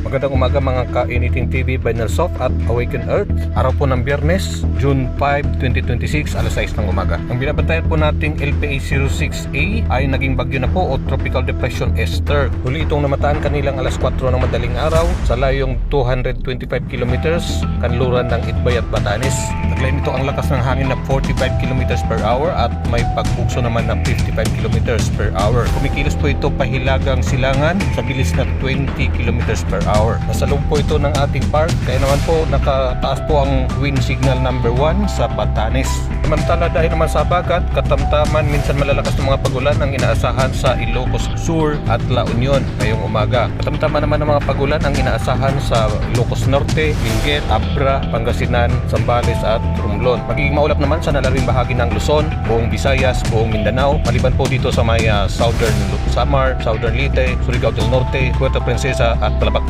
Magandang umaga mga ka-Anything TV by Nelsoft at Awaken Earth. Araw po ng Biyernes, June 5, 2026, alas 6 ng umaga. Ang binabantayan po nating LPA06A ay naging bagyo na po o Tropical Depression Esther. Huli itong namataan kanilang alas 4 ng madaling araw sa layong 225 kilometers kanluran ng Itbay at Batanes. Naglain ito ang lakas ng hangin na 45 kilometers per hour at may pagbugso naman na 55 kilometers per hour. Kumikilos po ito pahilagang silangan sa bilis na 20 kilometers per hour. Nasa loob po ito ng ating park, kaya naman po nakataas po ang wind signal number 1 sa Batanes. Samantala dahil naman sa bagat, katamtaman minsan malalakas ng mga pagulan ang inaasahan sa Ilocos Sur at La Union ngayong umaga. Katamtaman naman ng mga pagulan ang inaasahan sa Ilocos Norte, Benguet, Abra, Pangasinan, Zambales at Romblon. Magiging maulap naman sa nalaring bahagi ng Luzon, buong Visayas, buong Mindanao, maliban po dito sa may Southern Samar, Southern Leyte, Surigao del Norte, Puerto Princesa at Balabac.